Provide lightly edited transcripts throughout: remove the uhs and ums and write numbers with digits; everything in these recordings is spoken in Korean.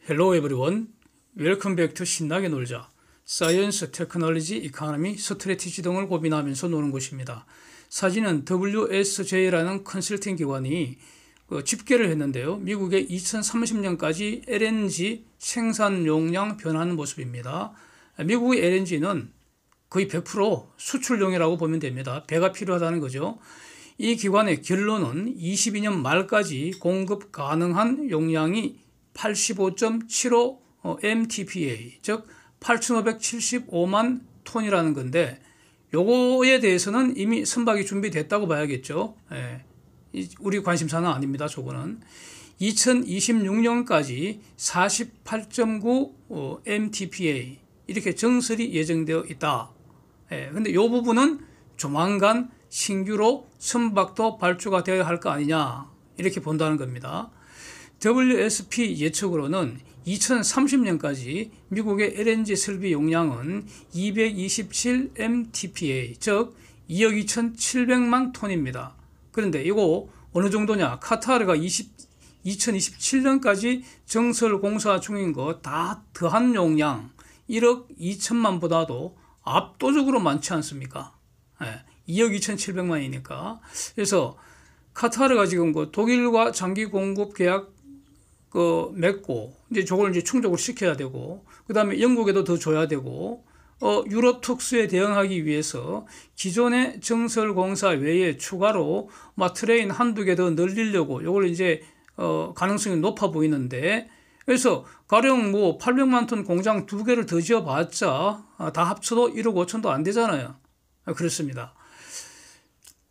Hello everyone. Welcome back to 신나게 놀자. 사이언스, 테크놀로지, 이코노미, 스트래티지 등을 고민하면서 노는 곳입니다. 사진은 WSJ라는 컨설팅 기관이 집계를 했는데요. 미국의 2030년까지 LNG 생산 용량 변하는 모습입니다. 미국의 LNG는 거의 100% 수출용이라고 보면 됩니다. 배가 필요하다는 거죠. 이 기관의 결론은 22년 말까지 공급 가능한 용량이 85.75 MTPA, 즉 8,575만 톤이라는 건데, 요거에 대해서는 이미 선박이 준비됐다고 봐야겠죠. 우리 관심사는 아닙니다. 저거는 2026년까지 48.9 MTPA 이렇게 정설이 예정되어 있다. 근데 요 부분은 조만간 신규로 선박도 발주가 되어야 할 거 아니냐, 이렇게 본다는 겁니다. WSP 예측으로는 2030년까지 미국의 LNG 설비 용량은 227 MTPA, 즉 2억 2,700만 톤입니다. 그런데 이거 어느 정도냐? 카타르가 2027년까지 정설 공사 중인 거 다 더한 용량 1억 2천만보다도 압도적으로 많지 않습니까? 2억 2,700만이니까. 그래서 카타르가 지금 독일과 장기 공급 계약 맺고, 이제 저걸 이제 충족을 시켜야 되고, 그 다음에 영국에도 더 줘야 되고, 유럽 특수에 대응하기 위해서 기존의 정설 공사 외에 추가로 트레인 한두 개 더 늘리려고 요걸 이제 가능성이 높아 보이는데, 그래서 가령 800만 톤 공장 2개를 더 지어봤자 다 합쳐도 1억 5천도 안 되잖아요. 그렇습니다.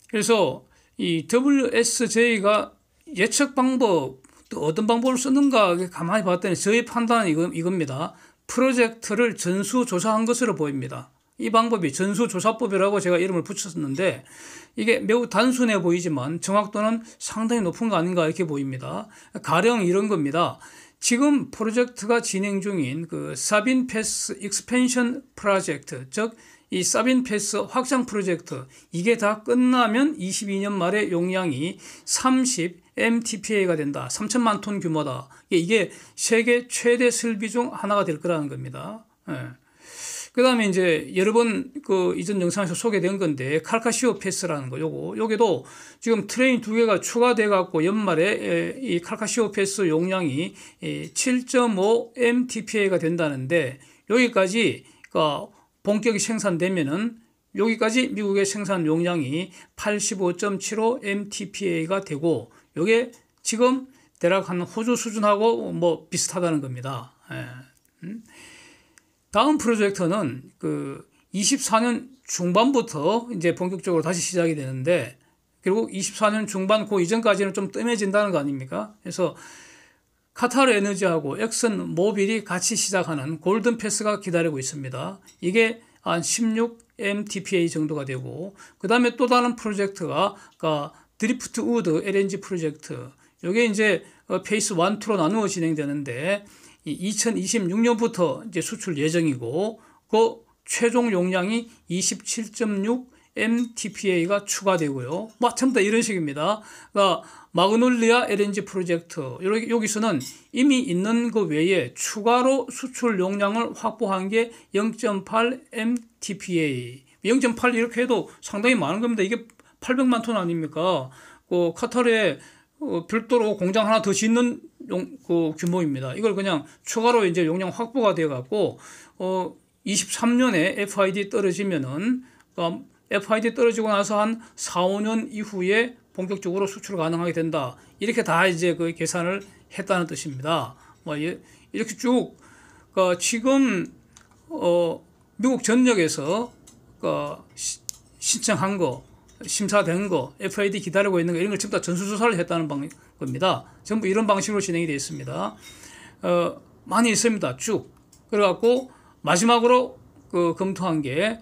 그래서 이 WSJ가 예측 방법, 또 어떤 방법을 쓰는가 가만히 봤더니 저의 판단은 이겁니다. 프로젝트를 전수조사한 것으로 보입니다. 이 방법이 전수조사법이라고 제가 이름을 붙였는데, 이게 매우 단순해 보이지만 정확도는 상당히 높은 거 아닌가 이렇게 보입니다. 가령 이런 겁니다. 지금 프로젝트가 진행 중인 사빈 패스 익스펜션 프로젝트, 즉 이 사빈 패스 확장 프로젝트, 이게 다 끝나면 22년 말에 용량이 30 MTPA가 된다. 3천만 톤 규모다. 이게 세계 최대 설비 중 하나가 될 거라는 겁니다. 그 다음에 이제 여러 번 이전 영상에서 소개된 건데, 칼카시오 패스라는 거, 요게도 지금 트레인 2개가 추가돼 갖고 연말에 이 칼카시오 패스 용량이 7.5 MTPA가 된다는데, 여기까지 본격이 생산되면은 여기까지 미국의 생산 용량이 85.75 MTPA가 되고, 요게 지금 대략 한 호주 수준하고 비슷하다는 겁니다. 다음 프로젝트는 24년 중반부터 이제 본격적으로 다시 시작이 되는데, 결국 24년 중반 그 이전까지는 좀 뜸해진다는 거 아닙니까? 그래서 카타르 에너지하고 엑슨 모빌이 같이 시작하는 골든 패스가 기다리고 있습니다. 이게 한 16 MTPA 정도가 되고, 그 다음에 또 다른 프로젝트가 드리프트 우드 LNG 프로젝트. 이게 이제 페이스 1, 2로 나누어 진행되는데, 2026년부터 이제 수출 예정이고, 그 최종 용량이 27.6 MTPA가 추가되고요. 전부 다 이런 식입니다. 마그놀리아 LNG 프로젝트, 여기서는 이미 있는 그 외에 추가로 수출 용량을 확보한 게 0.8 MTPA. 0.8 이렇게 해도 상당히 많은 겁니다. 이게 800만 톤 아닙니까? 카타르에 별도로 공장 하나 더 짓는 규모입니다. 이걸 그냥 추가로 이제 용량 확보가 되어 갖고 23년에 FID 떨어지면은 FID 떨어지고 나서 한 4, 5년 이후에 본격적으로 수출 가능하게 된다. 이렇게 다 이제 계산을 했다는 뜻입니다. 이렇게 쭉 지금 미국 전역에서 신청한 거, 심사된 거, FID 기다리고 있는 거, 이런 걸 전부 다 전수조사를 했다는 겁니다. 전부 이런 방식으로 진행이 되어 있습니다. 많이 있습니다. 쭉. 그래갖고 마지막으로 검토한 게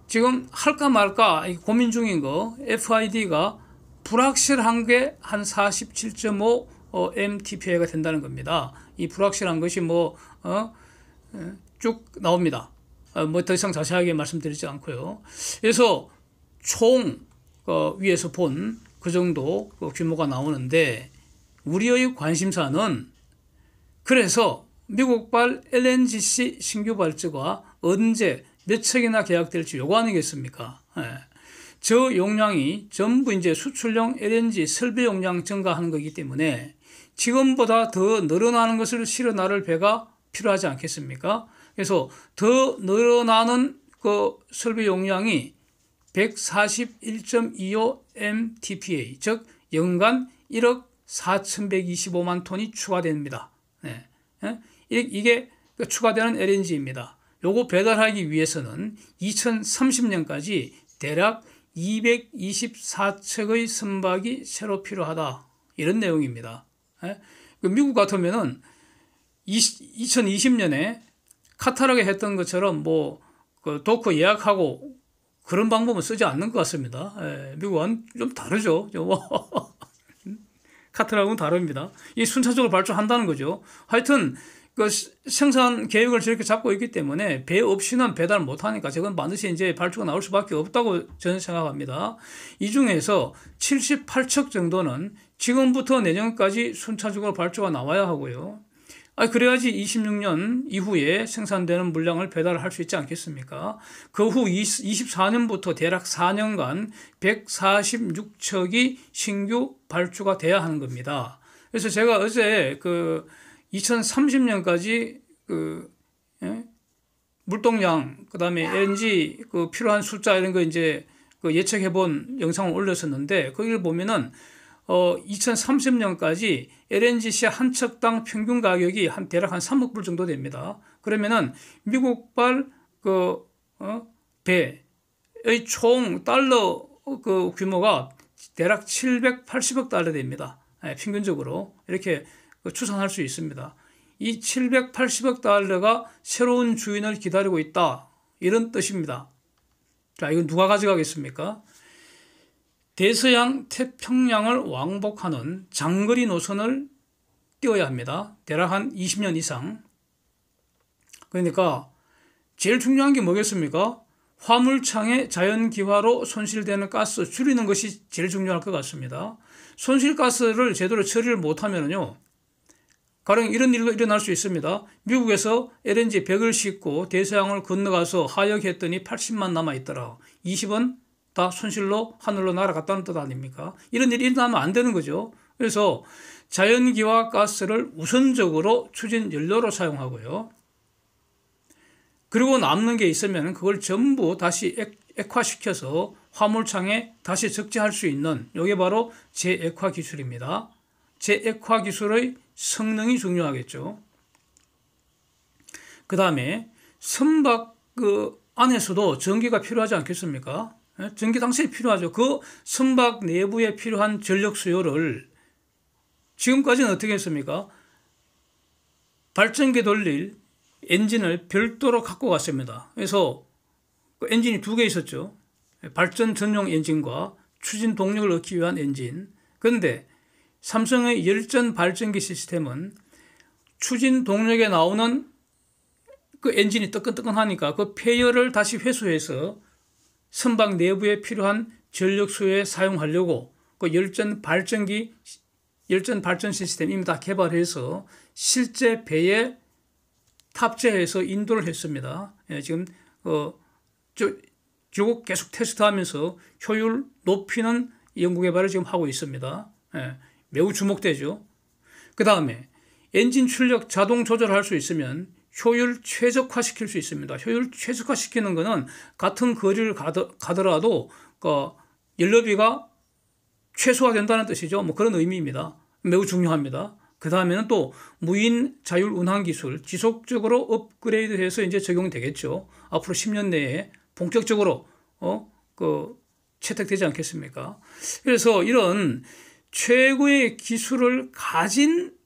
지금 할까 말까 고민 중인 거, FID가 불확실한 게 한 47.5 MTPA가 된다는 겁니다. 이 불확실한 것이 쭉 나옵니다. 더 이상 자세하게 말씀드리지 않고요. 그래서 총 위에서 본 그 정도 규모가 나오는데, 우리의 관심사는 그래서 미국발 LNGC 신규 발주가 언제 몇 척이나 계약될지 요거 아니겠습니까? 예. 저 용량이 전부 이제 수출용 LNG 설비 용량 증가하는 거기 때문에 지금보다 더 늘어나는 것을 실어 나를 배가 필요하지 않겠습니까? 그래서 더 늘어나는 그 설비 용량이 141.25 MTPA, 즉 연간 1억 4,125만 톤이 추가됩니다. 네. 이게 추가되는 LNG입니다. 요거 배달하기 위해서는 2030년까지 대략 224척의 선박이 새로 필요하다. 이런 내용입니다. 미국 같으면은 2020년에 카타르가 했던 것처럼 그 도크 예약하고 그런 방법은 쓰지 않는 것 같습니다. 미국은 좀 다르죠. 카타르하고는 다릅니다. 이 순차적으로 발주한다는 거죠. 하여튼 그 생산 계획을 저렇게 잡고 있기 때문에 배 없이는 배달 못하니까 저건 반드시 이제 발주가 나올 수밖에 없다고 저는 생각합니다. 이 중에서 78척 정도는 지금부터 내년까지 순차적으로 발주가 나와야 하고요. 그래야지 26년 이후에 생산되는 물량을 배달할 수 있지 않겠습니까? 그 후 24년부터 대략 4년간 146척이 신규 발주가 돼야 하는 겁니다. 그래서 제가 어제 2030년까지 물동량, 그 다음에 LNG 필요한 숫자 이런 거 이제 예측해 본 영상을 올렸었는데 거기를 보면은 2030년까지 LNGC 한 척당 평균 가격이 대략 한 3억 불 정도 됩니다. 그러면은 미국발 배의 총 달러 규모가 대략 780억 달러 됩니다. 평균적으로 이렇게 추산할 수 있습니다. 이 780억 달러가 새로운 주인을 기다리고 있다. 이런 뜻입니다. 자, 이건 누가 가져가겠습니까? 대서양 태평양을 왕복하는 장거리 노선을 띄워야 합니다. 대략 한 20년 이상. 그러니까 제일 중요한 게 뭐겠습니까? 화물창에 자연기화로 손실되는 가스 줄이는 것이 제일 중요할 것 같습니다. 손실가스를 제대로 처리를 못하면요, 가령 이런 일도 일어날 수 있습니다. 미국에서 LNG 100을 싣고 대서양을 건너가서 하역했더니 80만 남아있더라. 20원 다 손실로 하늘로 날아갔다는 뜻 아닙니까? 이런 일이 일어나면 안 되는 거죠. 그래서 자연기화 가스를 우선적으로 추진 연료로 사용하고요. 그리고 남는 게 있으면 그걸 전부 다시 액화시켜서 화물창에 다시 적재할 수 있는, 이게 바로 재액화 기술입니다. 재액화 기술의 성능이 중요하겠죠. 그 다음에 선박 안에서도 전기가 필요하지 않겠습니까? 전기 당시에 필요하죠. 그 선박 내부에 필요한 전력 수요를 지금까지는 어떻게 했습니까? 발전기 돌릴 엔진을 별도로 갖고 갔습니다. 그래서 그 엔진이 두 개 있었죠. 발전 전용 엔진과 추진 동력을 얻기 위한 엔진. 그런데 삼성의 열전 발전기 시스템은 추진 동력에 나오는 그 엔진이 뜨끈뜨끈하니까 그 폐열을 다시 회수해서 선박 내부에 필요한 전력 수요에 사용하려고 그 열전 발전 시스템 이미 다 개발해서 실제 배에 탑재해서 인도를 했습니다. 지금 쭉 계속 테스트하면서 효율 높이는 연구 개발을 지금 하고 있습니다. 매우 주목되죠. 그 다음에 엔진 출력 자동 조절할 수 있으면 효율 최적화시킬 수 있습니다. 효율 최적화시키는 것은 같은 거리를 가더라도 연료비가 최소화된다는 뜻이죠. 그런 의미입니다. 매우 중요합니다. 그 다음에는 또 무인 자율 운항 기술 지속적으로 업그레이드해서 이제 적용이 되겠죠. 앞으로 10년 내에 본격적으로 채택되지 않겠습니까? 그래서 이런 최고의 기술을 가진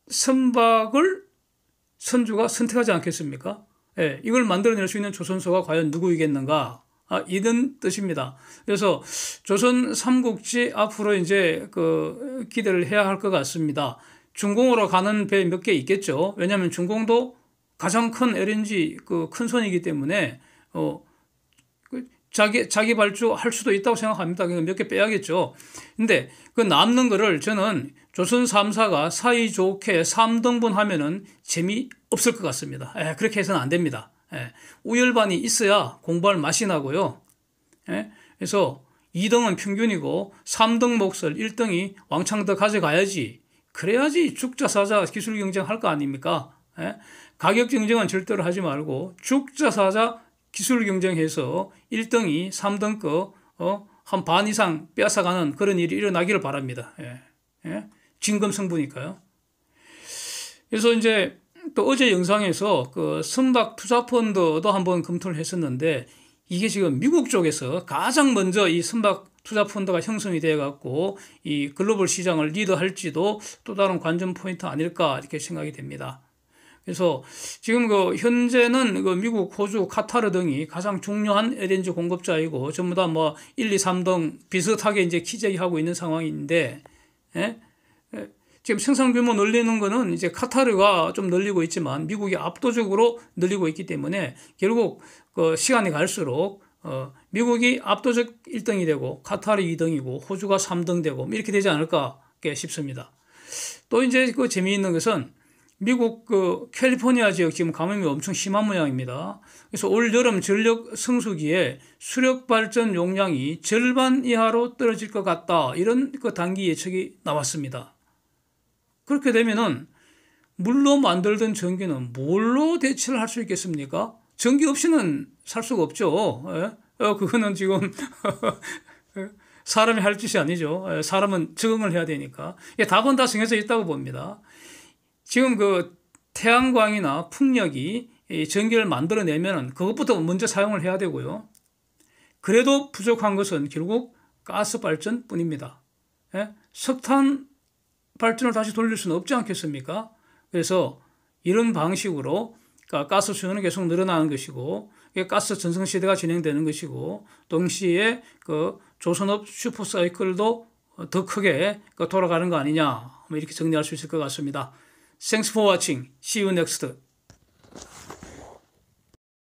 선박을 선주가 선택하지 않겠습니까? 이걸 만들어낼 수 있는 조선소가 과연 누구이겠는가? 이런 뜻입니다. 그래서 조선 삼국지 앞으로 이제 기대를 해야 할 것 같습니다. 중공으로 가는 배 몇 개 있겠죠. 왜냐하면 중공도 가장 큰 LNG 큰 선이기 때문에 자기 발주할 수도 있다고 생각합니다. 몇 개 빼야겠죠. 근데 그 남는 거를 저는 조선 3사가 사이좋게 3등분 하면은 재미없을 것 같습니다. 그렇게 해서는 안 됩니다. 우열반이 있어야 공부할 맛이 나고요. 그래서 2등은 평균이고 3등 몫을 1등이 왕창 더 가져가야지. 그래야지 죽자사자 기술 경쟁할 거 아닙니까? 가격 경쟁은 절대로 하지 말고 죽자사자 기술 경쟁해서 1등이 3등 거 한 반 이상 빼앗아가는 그런 일이 일어나기를 바랍니다. 진검승부니까요. 그래서 이제 또 어제 영상에서 그 선박 투자 펀드도 한번 검토를 했었는데 이게 지금 미국 쪽에서 가장 먼저 이 선박 투자 펀드가 형성이 되어 갖고 이 글로벌 시장을 리드할지도 또 다른 관전 포인트 아닐까 이렇게 생각이 됩니다. 그래서 지금 그 현재는 그 미국, 호주, 카타르 등이 가장 중요한 LNG 공급자이고 전부 다 뭐 1, 2, 3등 비슷하게 이제 키재기하고 있는 상황인데, 지금 생산 규모 늘리는 거는 이제 카타르가 좀 늘리고 있지만 미국이 압도적으로 늘리고 있기 때문에 결국 그 시간이 갈수록 미국이 압도적 1등이 되고 카타르 2등이고 호주가 3등 되고 이렇게 되지 않을까 싶습니다. 또 이제 그 재미있는 것은 미국 그 캘리포니아 지역 지금 감염이 엄청 심한 모양입니다. 그래서 올 여름 전력 성수기에 수력 발전 용량이 절반 이하로 떨어질 것 같다. 이런 그 단기 예측이 나왔습니다. 그렇게 되면은 물로 만들던 전기는 뭘로 대체를 할 수 있겠습니까? 전기 없이는 살 수가 없죠. 그거는 지금 사람이 할 짓이 아니죠. 사람은 적응을 해야 되니까. 답은 다 정해져 있다고 봅니다. 지금 그 태양광이나 풍력이 전기를 만들어내면 그것부터 먼저 사용을 해야 되고요. 그래도 부족한 것은 결국 가스 발전뿐입니다. 석탄 발전을 다시 돌릴 수는 없지 않겠습니까? 그래서 이런 방식으로 가스 수요는 계속 늘어나는 것이고 가스 전성 시대가 진행되는 것이고 동시에 그 조선업 슈퍼사이클도 더 크게 돌아가는 거 아니냐 이렇게 정리할 수 있을 것 같습니다. Thanks for watching. See you next.